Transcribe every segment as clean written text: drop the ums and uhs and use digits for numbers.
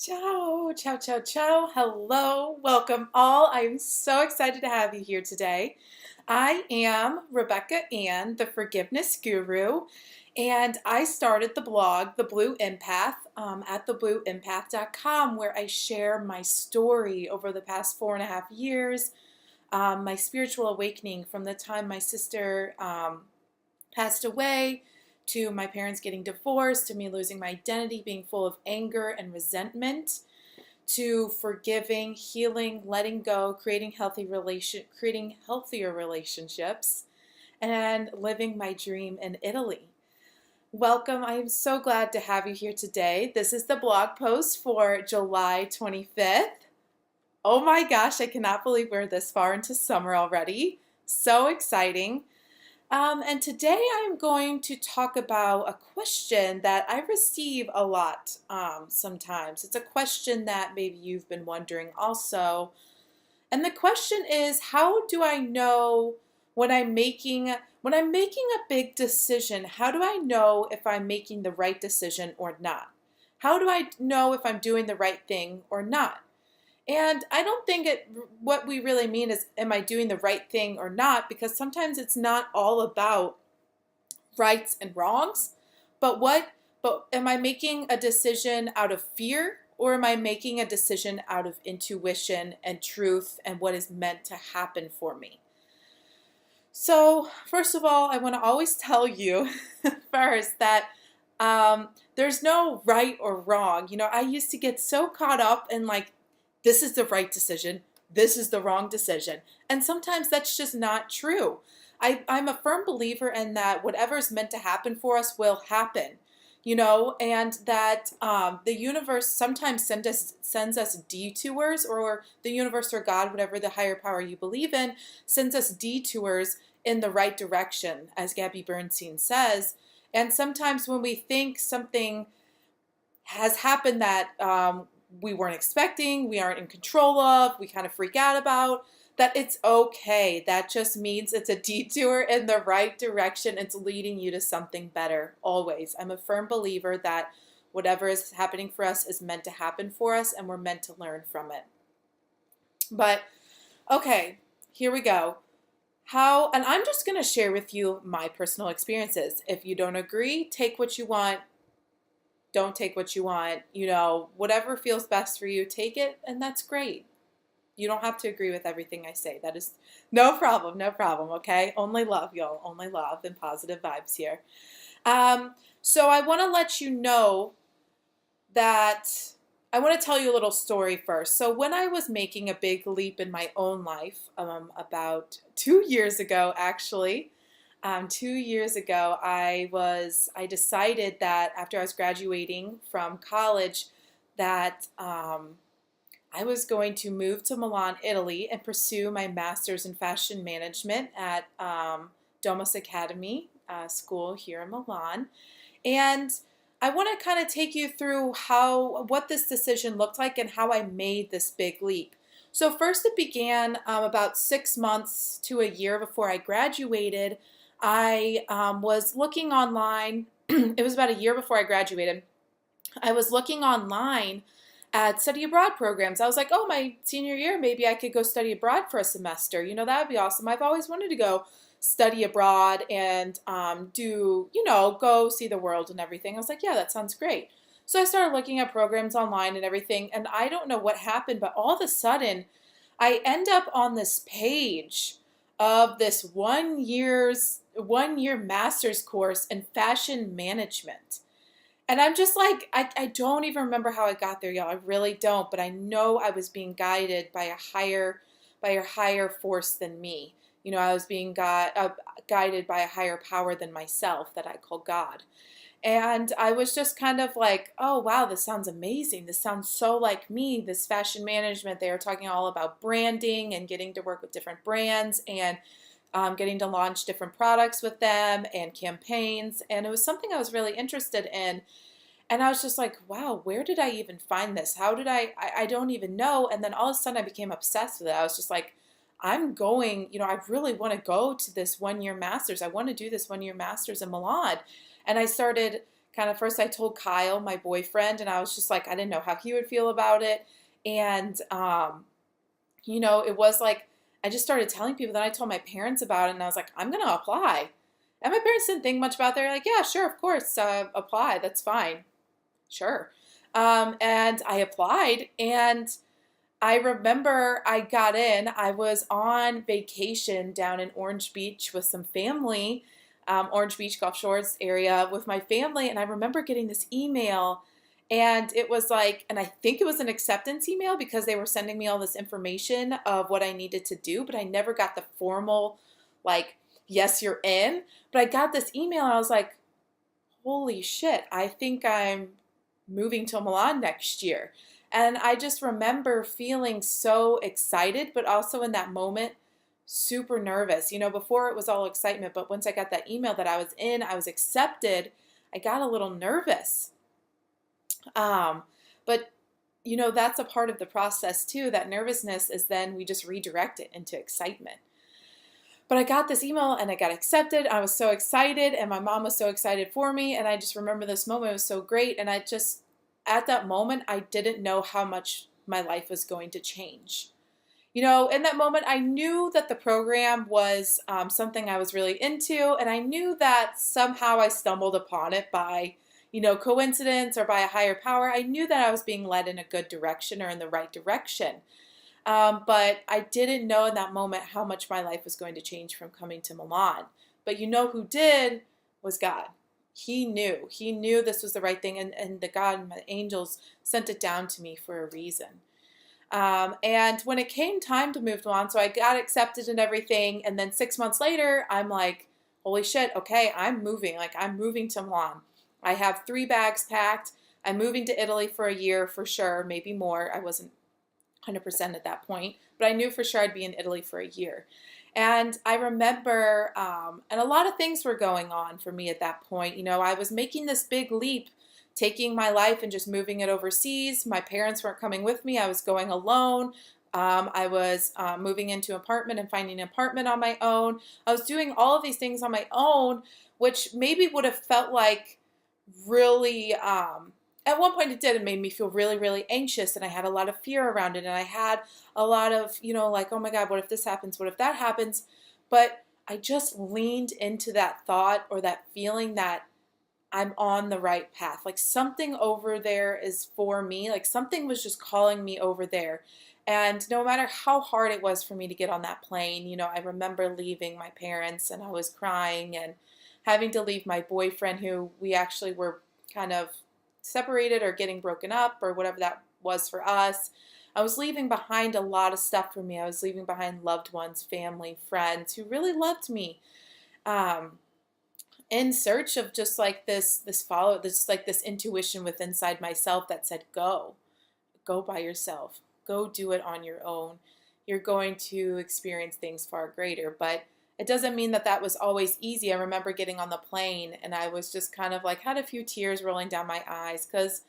Ciao, ciao, ciao, ciao. Hello, welcome all. I'm so excited to have you here today. I am Rebecca Ann, the Forgiveness Guru, and I started the blog, The Blue Empath, at theblueempath.com, where I share my story over the past 4.5 years, my spiritual awakening from the time my sister passed away, to my parents getting divorced, to me losing my identity, being full of anger and resentment, to forgiving, healing, letting go, creating healthier relationships, and living my dream in Italy. Welcome. I am so glad to have you here today. This is the blog post for July 25th. Oh my gosh, I cannot believe we're this far into summer already. So exciting. And today I'm going to talk about a question that I receive a lot sometimes. It's a question that maybe you've been wondering also. And the question is, how do I know when I'm making a big decision, how do I know if I'm making the right decision or not? How do I know if I'm doing the right thing or not? And I don't think what we really mean is, am I doing the right thing or not? Because sometimes it's not all about rights and wrongs, but am I making a decision out of fear, or am I making a decision out of intuition and truth and what is meant to happen for me? So, first of all, I want to always tell you first that there's no right or wrong. I used to get so caught up in like, this is the right decision, this is the wrong decision. And sometimes that's just not true. I'm a firm believer in that whatever's meant to happen for us will happen, and that the universe sometimes sends us detours, or the universe or God, whatever the higher power you believe in, sends us detours in the right direction, as Gabby Bernstein says. And sometimes when we think something has happened that we weren't expecting, we aren't in control of, we kind of freak out about, that it's okay. That just means it's a detour in the right direction. It's leading you to something better, always. I'm a firm believer that whatever is happening for us is meant to happen for us, and we're meant to learn from it. But, okay, here we go. And I'm just going to share with you my personal experiences. If you don't agree, take what you want. Don't take what you want. Whatever feels best for you, take it, and that's great. You don't have to agree with everything I say. That is no problem, okay? Only love, y'all. Only love and positive vibes here. So I want to let you know that I want to tell you a little story first. So when I was making a big leap in my own life, about 2 years ago, actually, 2 years ago, I decided that after I was graduating from college, that I was going to move to Milan, Italy, and pursue my master's in fashion management at Domus Academy school here in Milan. And I want to kind of take you through what this decision looked like and how I made this big leap. So first, it began about 6 months to a year before I graduated. I was looking online. It was about a year before I graduated. I was looking online at study abroad programs. I was like, oh, my senior year, maybe I could go study abroad for a semester. That would be awesome. I've always wanted to go study abroad and go see the world and everything. I was like, yeah, that sounds great. So I started looking at programs online and everything, and I don't know what happened, but all of a sudden, I end up on this page of this 1 year master's course in fashion management. And I'm just like, I don't even remember how I got there, y'all. I really don't. But I know I was being guided by a higher force than me. I was being guided by a higher power than myself that I call God. And I was just kind of like, oh, wow, this sounds amazing. This sounds so like me, this fashion management. They were talking all about branding and getting to work with different brands and getting to launch different products with them and campaigns. And it was something I was really interested in. And I was just like, wow, where did I even find this? How did I don't even know. And then all of a sudden I became obsessed with it. I was just like, I'm going, I really want to go to this 1 year master's. I want to do this 1 year master's in Milan. And I started kind of first I told Kyle, my boyfriend, and I was just like, I didn't know how he would feel about it. And, it was like, I just started telling people. Then I told my parents about it, and I was like, I'm going to apply. And my parents didn't think much about it. They're like, yeah, sure, of course, apply. That's fine. Sure. And I applied, and I remember I got in. I was on vacation down in Orange Beach with some family, Orange Beach, Gulf Shores area with my family. And I remember getting this email, and it was like, and I think it was an acceptance email because they were sending me all this information of what I needed to do, but I never got the formal, like, yes, you're in. But I got this email, and I was like, holy shit, I think I'm moving to Milan next year. And I just remember feeling so excited, but also in that moment, super nervous. Before it was all excitement, but once I got that email that I was in, I was accepted, I got a little nervous. But that's a part of the process too. That nervousness is then we just redirect it into excitement. But I got this email and I got accepted. I was so excited, and my mom was so excited for me. And I just remember this moment. It was so great. And at that moment, I didn't know how much my life was going to change. In that moment, I knew that the program was something I was really into. And I knew that somehow I stumbled upon it by, coincidence or by a higher power. I knew that I was being led in a good direction or in the right direction. But I didn't know in that moment how much my life was going to change from coming to Milan. But who did was God. He knew. He knew this was the right thing, and the God and the angels sent it down to me for a reason. And when it came time to move to Milan, so I got accepted and everything, and then 6 months later, I'm like, holy shit, okay, I'm moving. Like, I'm moving to Milan. I have 3 bags packed. I'm moving to Italy for a year for sure, maybe more. I wasn't 100% at that point, but I knew for sure I'd be in Italy for a year. And I remember, and a lot of things were going on for me at that point. I was making this big leap, taking my life and just moving it overseas. My parents weren't coming with me. I was going alone. I was moving into an apartment and finding an apartment on my own. I was doing all of these things on my own, which maybe would have felt like really, at one point it did. It made me feel really, really anxious, and I had a lot of fear around it, and I had a lot of, like, oh my God, what if this happens? What if that happens? But I just leaned into that thought or that feeling that I'm on the right path. Like, something over there is for me. Like, something was just calling me over there. And no matter how hard it was for me to get on that plane, I remember leaving my parents, and I was crying, and having to leave my boyfriend, who we actually were kind of separated or getting broken up or whatever that was for us. I was leaving behind a lot of stuff for me. I was leaving behind loved ones, family, friends who really loved me, in search of just like this intuition within inside myself that said, go by yourself, go do it on your own. You're going to experience things far greater. But it doesn't mean that that was always easy. I remember getting on the plane, and I was just kind of like, had a few tears rolling down my eyes because,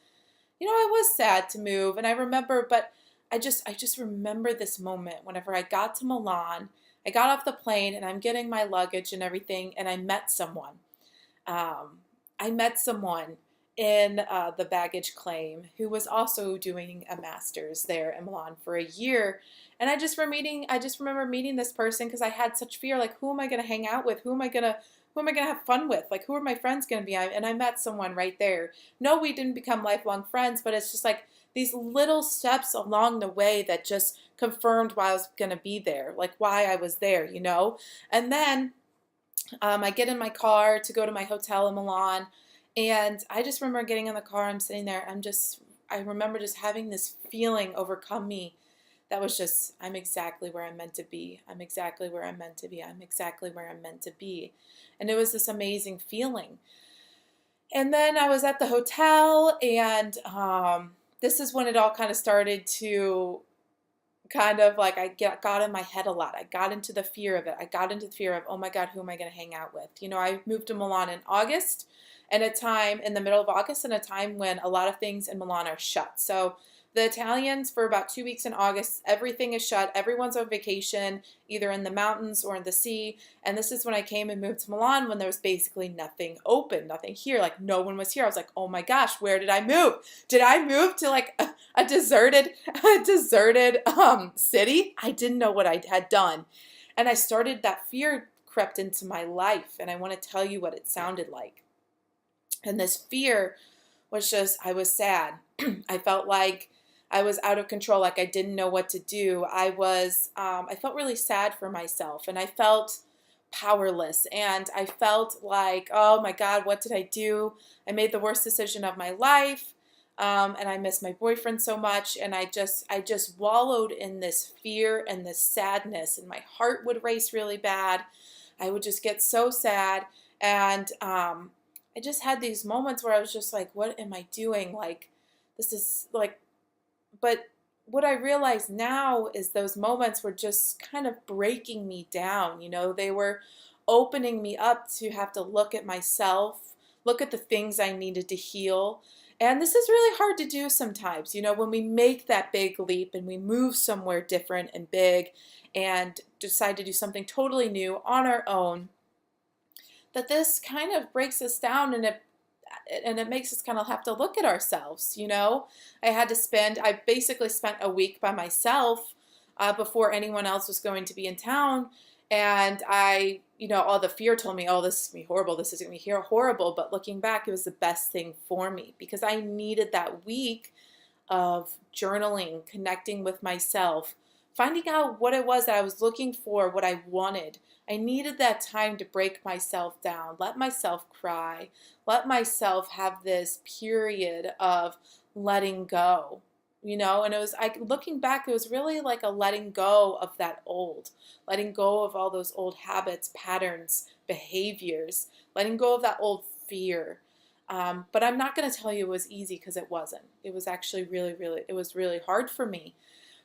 I was sad to move. And I remember, but I just remember this moment whenever I got to Milan. I got off the plane, and I'm getting my luggage and everything, and I met someone. I met someone in the baggage claim who was also doing a master's there in Milan for a year. And I just remember meeting this person because I had such fear, like, who am I going to hang out with? Who am I going to have fun with? Like, who are my friends going to be? And I met someone right there. No, we didn't become lifelong friends, but it's just like these little steps along the way that just confirmed why I was going to be there, like why I was there, And then I get in my car to go to my hotel in Milan, and I just remember getting in the car, I'm sitting there, I remember just having this feeling overcome me that was just, I'm exactly where I'm meant to be. I'm exactly where I'm meant to be. I'm exactly where I'm meant to be. And it was this amazing feeling. And then I was at the hotel, and this is when it all kind of started to kind of like, got in my head a lot. I got into the fear of it. I got into the fear of, oh my God, who am I going to hang out with? I moved to Milan in August, and a time in the middle of August and a time when a lot of things in Milan are shut. So the Italians, for about 2 weeks in August, everything is shut. Everyone's on vacation, either in the mountains or in the sea. And this is when I came and moved to Milan, when there was basically nothing open, nothing here. Like, no one was here. I was like, oh my gosh, where did I move? Did I move to like a deserted city? I didn't know what I had done. And I started, that fear crept into my life. And I want to tell you what it sounded like. And this fear was just, I was sad. I felt like I was out of control, like I didn't know what to do. I felt really sad for myself, and I felt powerless, and I felt like, oh my God, what did I do? I made the worst decision of my life, and I miss my boyfriend so much, and I just wallowed in this fear and this sadness, and my heart would race really bad. I would just get so sad, and I just had these moments where I was just like, what am I doing? Like, this is like, but what I realize now is those moments were just kind of breaking me down. You know, they were opening me up to have to look at myself, look at the things I needed to heal. And this is really hard to do sometimes, you know, when we make that big leap and we move somewhere different and big and decide to do something totally new on our own, that this kind of breaks us down, and it makes us kind of have to look at ourselves, you know. I basically spent a week by myself before anyone else was going to be in town. And all the fear told me, oh, this is going to be horrible. This is going to be horrible. But looking back, it was the best thing for me, because I needed that week of journaling, connecting with myself, finding out what it was that I was looking for, what I wanted. I needed that time to break myself down, let myself cry, let myself have this period of letting go, you know. And looking back, it was really like a letting go of letting go of all those old habits, patterns, behaviors, letting go of that old fear. But I'm not going to tell you it was easy, because it wasn't. It was actually it was really hard for me.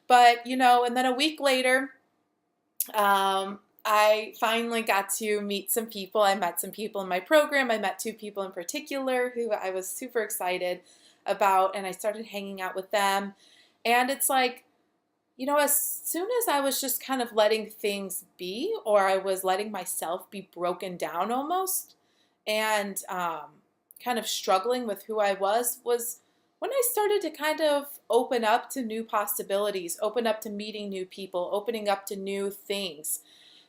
But, you know, and then a week later, I finally got to meet some people. I met some people in my program. I met 2 people in particular who I was super excited about, and I started hanging out with them. And it's like, you know, as soon as I was just kind of letting things be, or I was letting myself be broken down almost, and kind of struggling with who I was when I started to kind of open up to new possibilities, open up to meeting new people, opening up to new things.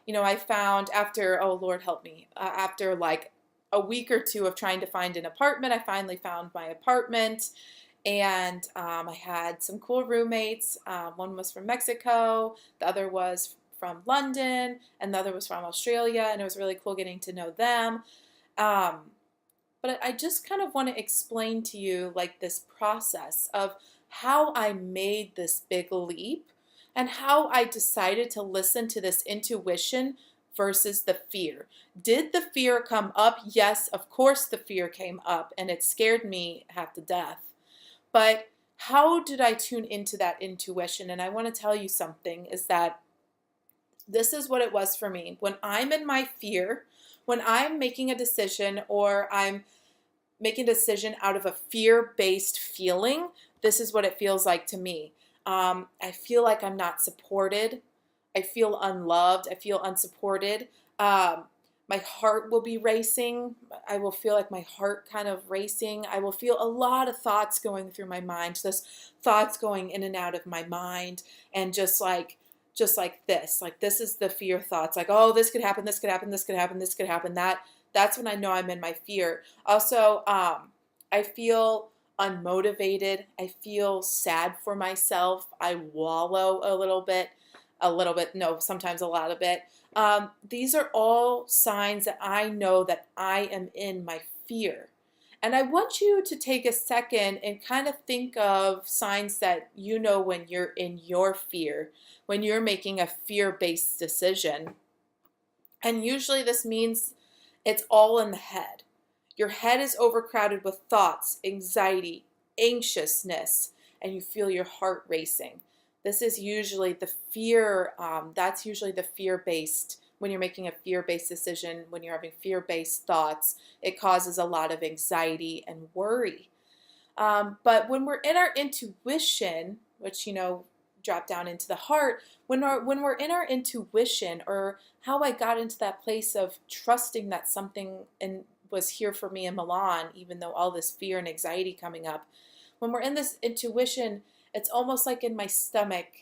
You know, I found after, oh Lord help me, after like a week or 2 of trying to find an apartment, I finally found my apartment. And I had some cool roommates. One was from Mexico, the other was from London, and the other was from Australia, and it was really cool getting to know them. But I just kind of want to explain to you like this process of how I made this big leap, and how I decided to listen to this intuition versus the fear. Did the fear come up? Yes, of course the fear came up, and it scared me half to death. But how did I tune into that intuition? And I want to tell you something, is that this is what it was for me. When I'm in my fear, when I'm making a decision, or I'm making a decision out of a fear-based feeling, this is what it feels like to me. I feel like I'm not supported. I feel unloved. I feel unsupported. My heart will be racing. I will feel like my heart kind of racing. I will feel a lot of thoughts going through my mind, just thoughts going in and out of my mind, and just like this. Like, this is the fear thoughts. Like, oh, this could happen, this could happen, this could happen, this could happen. That's when I know I'm in my fear. Also, I feel unmotivated. I feel sad for myself. I wallow a little bit, no, sometimes a lot of it. These are all signs that I know that I am in my fear. And I want you to take a second and kind of think of signs that you know when you're in your fear, when you're making a fear-based decision. And usually this means it's all in the head. Your head is overcrowded with thoughts, anxiety, anxiousness, and you feel your heart racing. This is usually the fear, that's usually the fear-based, when you're making a fear-based decision, when you're having fear-based thoughts, it causes a lot of anxiety and worry. But when we're in our intuition, which, drop down into the heart, when we're in our intuition, or how I got into that place of trusting that something was here for me in Milan, even though all this fear and anxiety coming up, when we're in this intuition, it's almost like in my stomach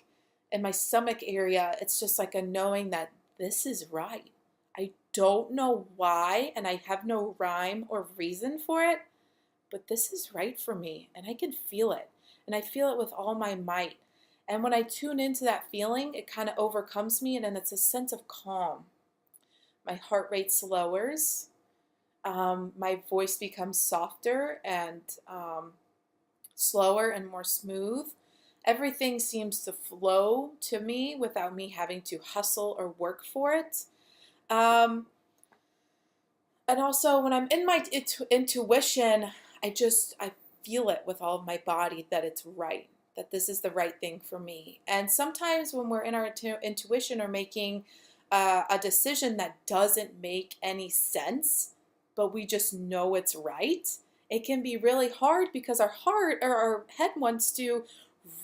area, it's just like a knowing that this is right. I don't know why, and I have no rhyme or reason for it, but this is right for me, and I can feel it, and I feel it with all my might. And when I tune into that feeling, it kind of overcomes me, and then it's a sense of calm. My heart rate lowers, my voice becomes softer and slower and more smooth. Everything seems to flow to me without me having to hustle or work for it. And also, when I'm in my intuition, I feel it with all of my body that it's right, that this is the right thing for me. And sometimes when we're in our intuition or making a decision that doesn't make any sense, but we just know it's right, it can be really hard because our heart or our head wants to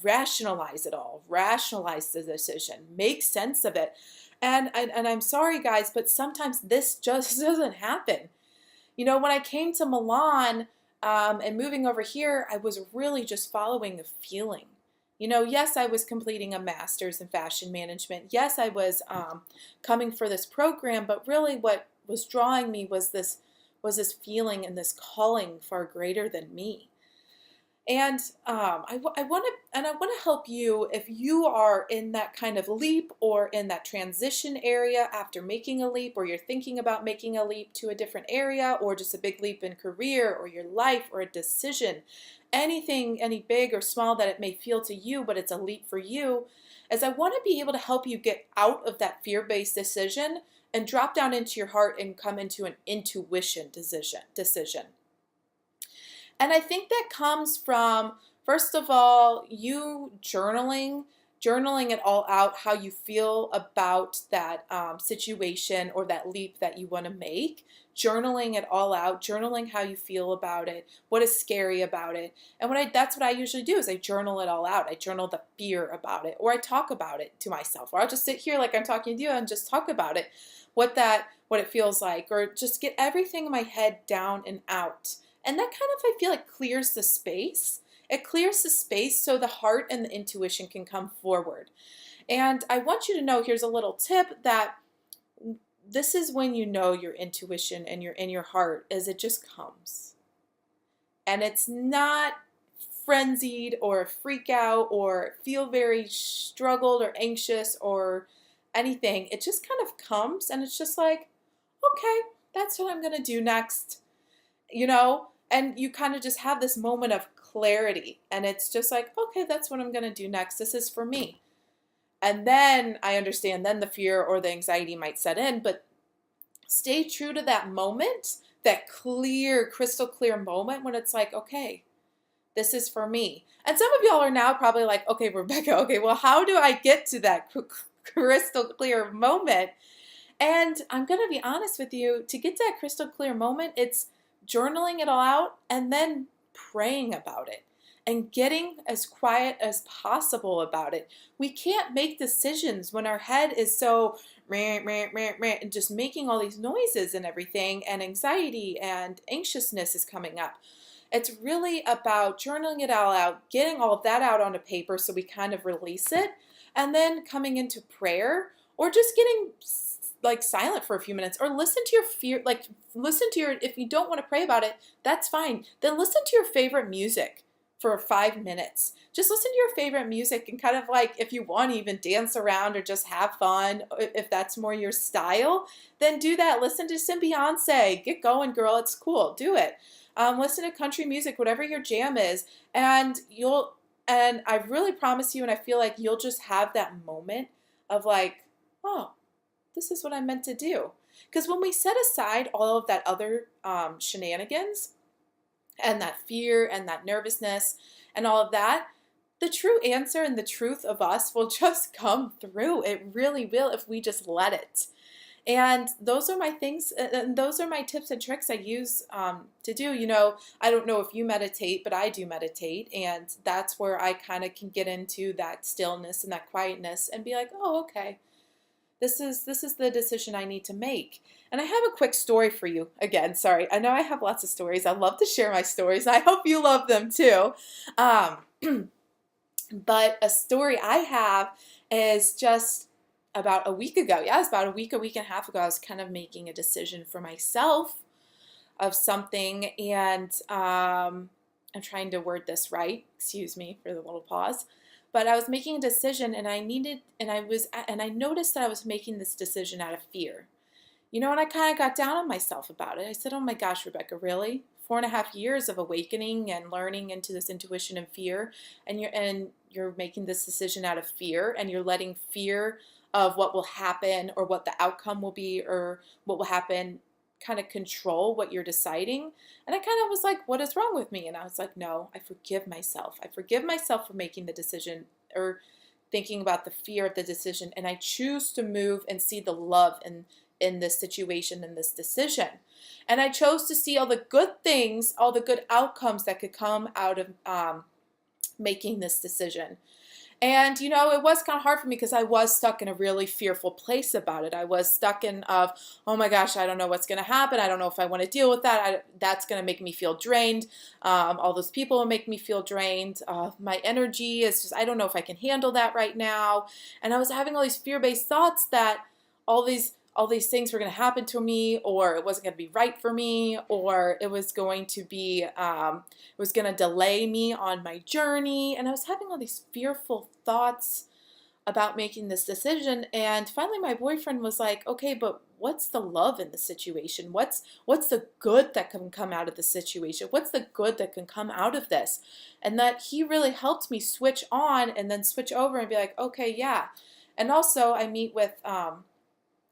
rationalize it all, rationalize the decision, make sense of it. And I'm sorry, guys, but sometimes this just doesn't happen. When I came to Milan and moving over here, I was really just following a feeling. Yes, I was completing a master's in fashion management. Yes, I was coming for this program, but really what was drawing me was this feeling and this calling far greater than me. And I want to help you if you are in that kind of leap or in that transition area after making a leap, or you're thinking about making a leap to a different area, or just a big leap in career or your life or a decision, anything, any big or small that it may feel to you, but it's a leap for you, as I want to be able to help you get out of that fear-based decision and drop down into your heart and come into an intuition decision. And I think that comes from, first of all, you journaling it all out, how you feel about that situation or that leap that you want to make. Journaling it all out, journaling how you feel about it, what is scary about it. And that's what I usually do, is I journal it all out. I journal the fear about it, or I talk about it to myself, or I'll just sit here like I'm talking to you and just talk about it, what it feels like, or just get everything in my head down and out. And that kind of, I feel like, clears the space. It clears the space so the heart and the intuition can come forward. And I want you to know, here's a little tip, that this is when you know your intuition and you're in your heart, is it just comes. And it's not frenzied or freak out or feel very struggled or anxious or anything. It just kind of comes, and it's just like, okay, that's what I'm going to do next. And you kind of just have this moment of clarity, and it's just like, okay, that's what I'm going to do next. This is for me. And then I understand, then the fear or the anxiety might set in, but stay true to that moment, that clear, crystal clear moment when it's like, okay, this is for me. And some of y'all are now probably like, okay, Rebecca, okay, well, how do I get to that crystal clear moment? And I'm going to be honest with you, to get to that crystal clear moment, it's journaling it all out and then praying about it and getting as quiet as possible about it. We can't make decisions when our head is so and just making all these noises and everything, and anxiety and anxiousness is coming up. It's really about journaling it all out, getting all of that out onto paper so we kind of release it, and then coming into prayer, or just getting like silent for a few minutes, or listen to your fear, if you don't want to pray about it, that's fine. Then listen to your favorite music for 5 minutes. Just listen to your favorite music and kind of like, if you want to even dance around or just have fun, if that's more your style, then do that. Listen to some Beyonce. Get going, girl. It's cool. Do it. Listen to country music, whatever your jam is, and I really promise you, and I feel like you'll just have that moment of like, oh, this is what I'm meant to do. Because when we set aside all of that other shenanigans and that fear and that nervousness and all of that, the true answer and the truth of us will just come through. It really will, if we just let it. And those are my things, and those are my tips and tricks I use to do. I don't know if you meditate, but I do meditate, and that's where I kind of can get into that stillness and that quietness and be like, oh, okay, this is the decision I need to make. And I have a quick story for you. Again, sorry, I know I have lots of stories. I love to share my stories. I hope you love them too. Um, but a story I have is just about a week ago. Yeah, it was about a week and a half ago. I was kind of making a decision for myself of something, and I'm trying to word this right. Excuse me for the little pause. But I was making a decision, and I noticed that I was making this decision out of fear. And I kind of got down on myself about it. I said, oh my gosh, Rebecca, really? 4.5 years of awakening and learning into this intuition and fear, and you're making this decision out of fear, and you're letting fear of what will happen or what the outcome will be or what will happen kind of control what you're deciding. And I kind of was like, what is wrong with me? And I was like, no, I forgive myself. I forgive myself for making the decision or thinking about the fear of the decision, and I choose to move and see the love in this situation, in this decision. And I chose to see all the good things, all the good outcomes that could come out of making this decision. And, it was kind of hard for me because I was stuck in a really fearful place about it. I was stuck in oh my gosh, I don't know what's going to happen. I don't know if I want to deal with that. That's going to make me feel drained. All those people will make me feel drained. My energy is just, I don't know if I can handle that right now. And I was having all these fear-based thoughts that all these things were going to happen to me, or it wasn't going to be right for me, or it was going to be, it was going to delay me on my journey. And I was having all these fearful thoughts about making this decision. And finally my boyfriend was like, okay, but what's the love in the situation? What's the good that can come out of the situation? What's the good that can come out of this? And that he really helped me switch on and then switch over and be like, okay, yeah. And also I meet with,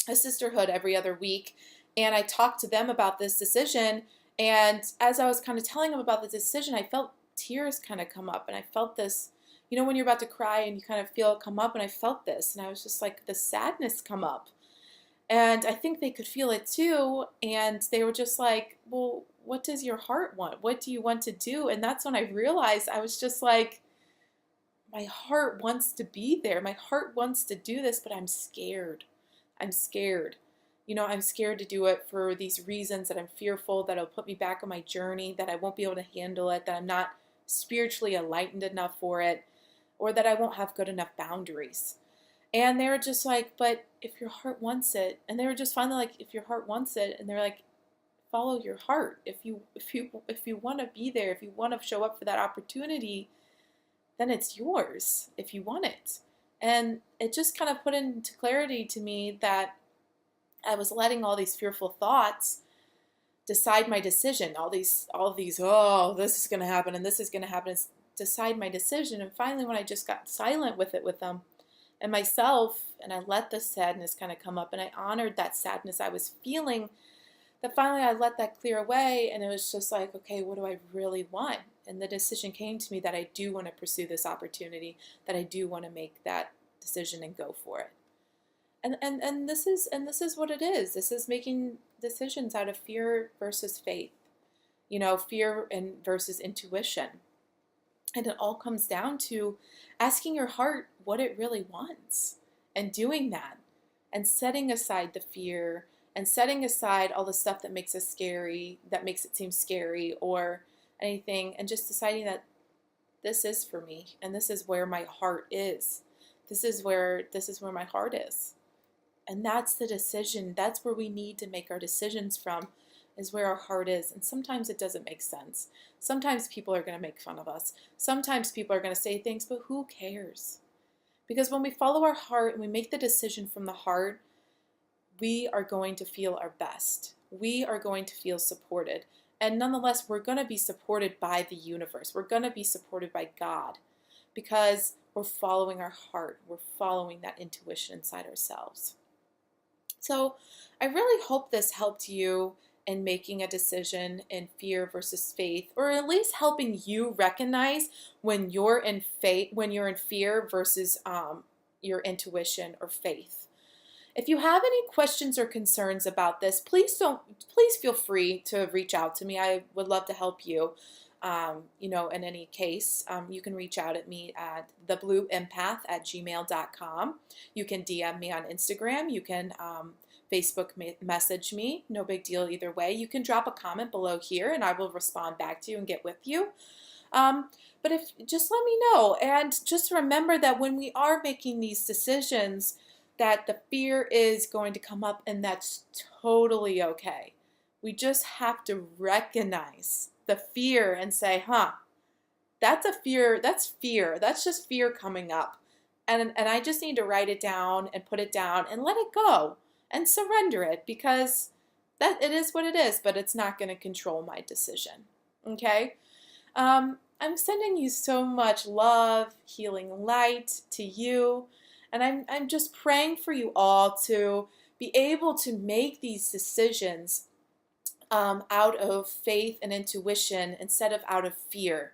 a sisterhood every other week, and I talked to them about this decision. And as I was kind of telling them about the decision, I felt tears kind of come up, and I felt this, when you're about to cry and you kind of feel it come up, and I felt this, and I was just like, the sadness come up. And I think they could feel it too, and they were just like, well, what does your heart want? What do you want to do? And that's when I realized I was just like, my heart wants to be there. My heart wants to do this, but I'm scared. I'm scared. I'm scared to do it for these reasons, that I'm fearful that it'll put me back on my journey, that I won't be able to handle it, that I'm not spiritually enlightened enough for it, or that I won't have good enough boundaries. And they were just like, but if your heart wants it, and they were just finally like, if your heart wants it, and they're like, follow your heart. If you want to be there, if you want to show up for that opportunity, then it's yours if you want it. And it just kind of put into clarity to me that I was letting all these fearful thoughts decide my decision. All these, oh, this is going to happen and this is going to happen, decide my decision. And finally, when I just got silent with them and myself, and I let the sadness kind of come up, and I honored that sadness I was feeling, that finally I let that clear away, and it was just like, okay, what do I really want? And the decision came to me that I do want to pursue this opportunity, that I do want to make that decision and go for it. And this is what it is. This is making decisions out of fear versus faith. Fear and versus intuition. And it all comes down to asking your heart what it really wants, and doing that, and setting aside the fear, and setting aside all the stuff that makes us scary, that makes it seem scary or anything, and just deciding that this is for me, and this is where my heart is. This is where my heart is. And that's the decision. That's where we need to make our decisions from, is where our heart is. And sometimes it doesn't make sense. Sometimes people are going to make fun of us. Sometimes people are going to say things, but who cares? Because when we follow our heart and we make the decision from the heart, we are going to feel our best. We are going to feel supported. And nonetheless, we're going to be supported by the universe. We're going to be supported by God, because we're following our heart. We're following that intuition inside ourselves. So I really hope this helped you in making a decision in fear versus faith, or at least helping you recognize when you're in faith, when you're in fear versus your intuition or faith. If you have any questions or concerns about this, please feel free to reach out to me. I would love to help you. In any case, you can reach out at me at theblueempath@gmail.com. You can DM me on Instagram. You can Facebook message me. No big deal either way. You can drop a comment below here and I will respond back to you and get with you. But just let me know, and just remember that when we are making these decisions, that the fear is going to come up, and that's totally okay. We just have to recognize the fear and say, that's a fear, that's just fear coming up. And I just need to write it down and put it down and let it go and surrender it, because that it is what it is, but it's not going to control my decision. Okay? I'm sending you so much love, healing light to you, and I'm just praying for you all to be able to make these decisions out of faith and intuition instead of out of fear,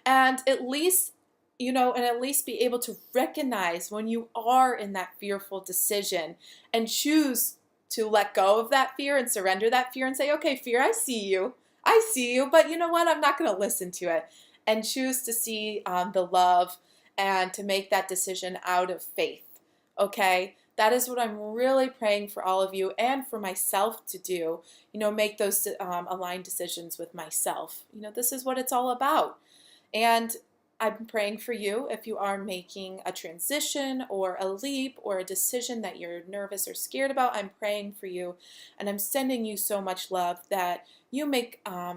and at least be able to recognize when you are in that fearful decision and choose to let go of that fear and surrender that fear and say, okay, fear, I see you, but you know what? I'm not going to listen to it, and choose to see the love and to make that decision out of faith. Okay? That is what I'm really praying for all of you and for myself to do. Make those aligned decisions with myself. This is what it's all about. And I'm praying for you if you are making a transition or a leap or a decision that you're nervous or scared about. I'm praying for you, and I'm sending you so much love that you make I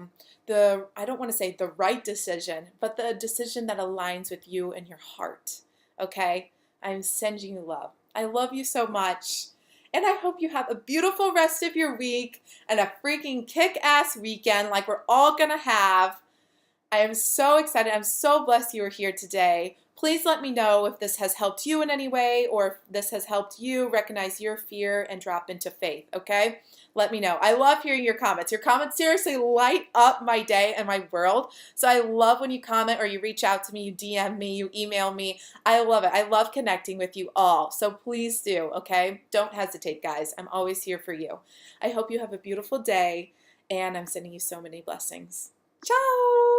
don't want to say the right decision, but the decision that aligns with you and your heart. Okay? I'm sending you love. I love you so much. And I hope you have a beautiful rest of your week and a freaking kick-ass weekend like we're all going to have. I am so excited. I'm so blessed you are here today. Please let me know if this has helped you in any way, or if this has helped you recognize your fear and drop into faith, okay? Let me know. I love hearing your comments. Your comments seriously light up my day and my world. So I love when you comment or you reach out to me, you DM me, you email me. I love it. I love connecting with you all. So please do, okay? Don't hesitate, guys. I'm always here for you. I hope you have a beautiful day, and I'm sending you so many blessings. Ciao!